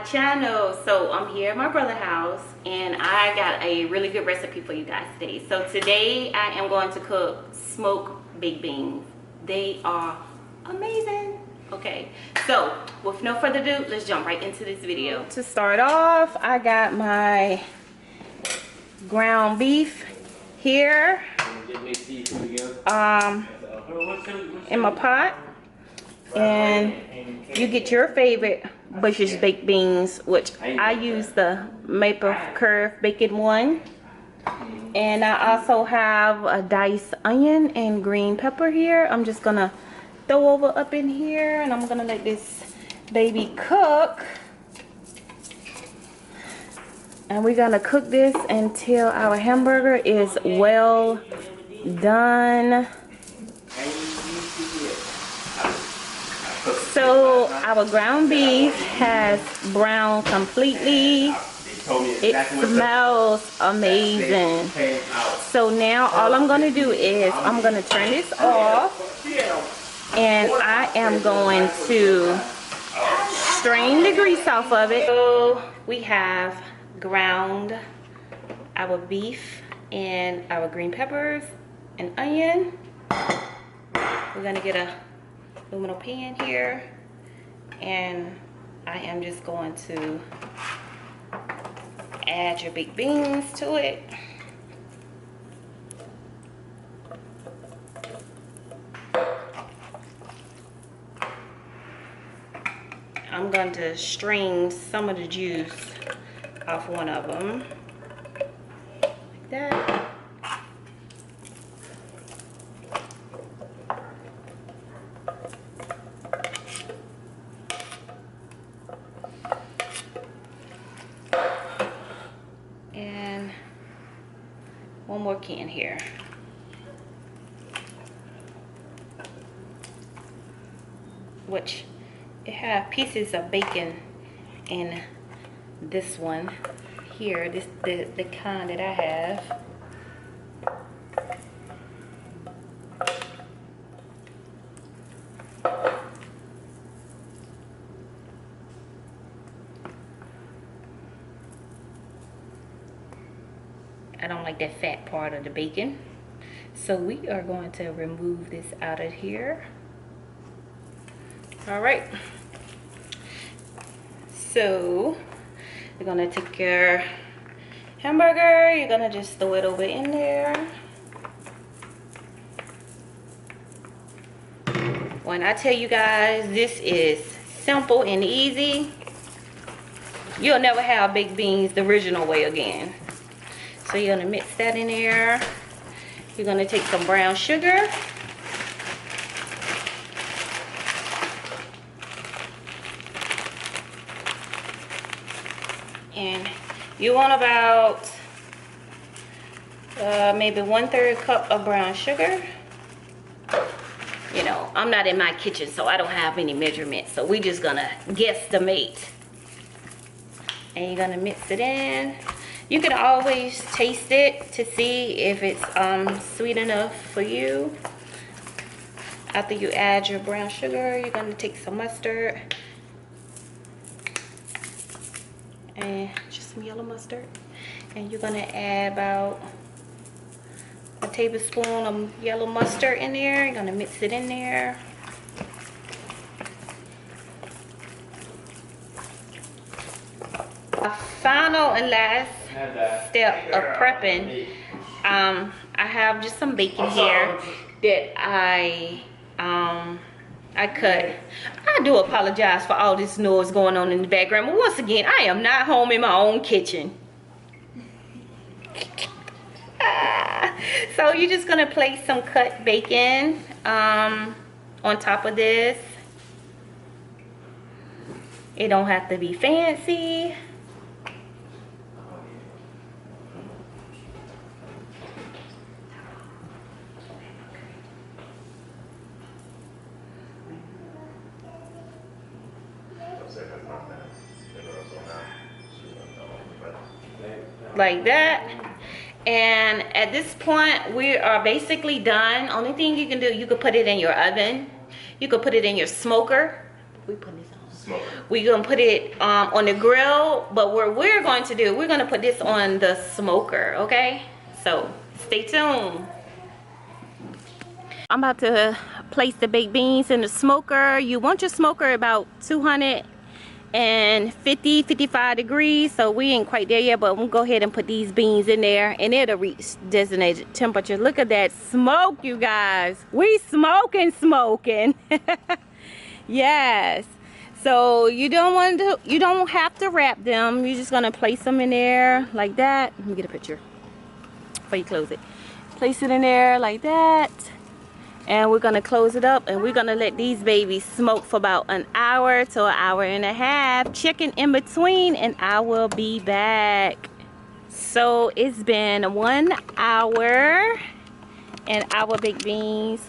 channel. So I'm here at my brother's house and I got a really good recipe for you guys today. So today I am going to cook smoked baked beans. They are amazing. Okay, so with no further ado, let's jump right into this video. To start off, I got my ground beef here in my pot, and you get your favorite Bush's baked beans, which I use the maple curve baked one, and I also have a diced onion and green pepper here. I'm just gonna throw over up in here, and I'm gonna let this baby cook, and we're gonna cook this until our hamburger is well done. So our ground beef has browned completely. It smells amazing. So now all I'm gonna do is I'm gonna turn this off, and I am going to strain the grease off of it. So we have ground our beef and our green peppers and onion. We're gonna get a aluminum pan here, and I am just going to add your baked beans to it. I'm going to strain some of the juice off one of them, like that. And one more can here. Which it have pieces of bacon in this one here, this the kind that I have. I don't like that fat part of the bacon, so we are going to remove this out of here. All right, so you're gonna take your hamburger, you're gonna just throw it over in there. When I tell you guys this is simple and easy, you'll never have baked beans the original way again. So you're gonna mix that in there. You're gonna take some brown sugar. And you want about maybe 1/3 cup of brown sugar. You know, I'm not in my kitchen, so I don't have any measurements. So we just gonna guesstimate. And you're gonna mix it in. You can always taste it to see if it's sweet enough for you. After you add your brown sugar, you're gonna take some mustard and just some yellow mustard, and you're gonna add about a tablespoon of yellow mustard in there. You're gonna mix it in there. A final and last step of prepping, I have just some bacon here that I cut. I do apologize for all this noise going on in the background, but once again, I am not home in my own kitchen. So you're just gonna place some cut bacon on top of this. It don't have to be fancy. Like that. And at this point we are basically done. Only thing you can do, you could put it in your oven, you could put it in your smoker. We put this on. We're gonna put it on the grill, but what we're going to do, we're gonna put this on the smoker, okay? So stay tuned. I'm about to place the baked beans in the smoker. You want your smoker about 255 degrees, so we ain't quite there yet, but we'll go ahead and put these beans in there and it'll reach designated temperature. Look at that smoke, you guys. We smoking. Yes. So you don't have to wrap them. You're just gonna place them in there like that. Let me get a picture before you close it. Place it in there like that. And we're gonna close it up and we're gonna let these babies smoke for about an hour to an hour and a half. Chicken in between, and I will be back. So it's been 1 hour and our baked beans,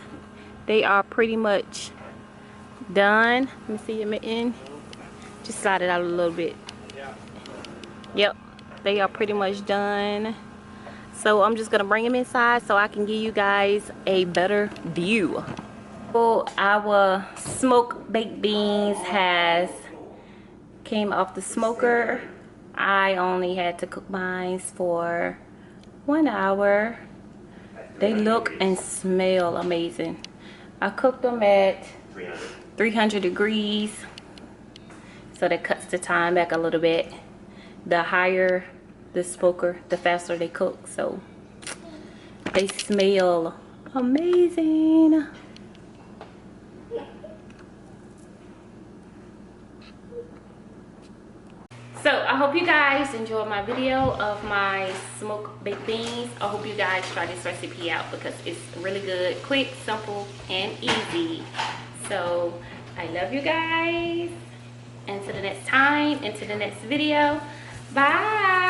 they are pretty much done. Let me see your mitten. Just slide it out a little bit. Yep, they are pretty much done. So I'm just gonna bring them inside so I can give you guys a better view. So our smoked baked beans came off the smoker. I only had to cook mine for 1 hour. They look and smell amazing. I cooked them at 300 degrees. So that cuts the time back a little bit. The higher the smoker, the faster they cook. So they smell amazing. So I hope you guys enjoyed my video of my smoked baked beans. I hope you guys try this recipe out because it's really good, quick, simple, and easy. So I love you guys. Until the next time, until the next video. Bye.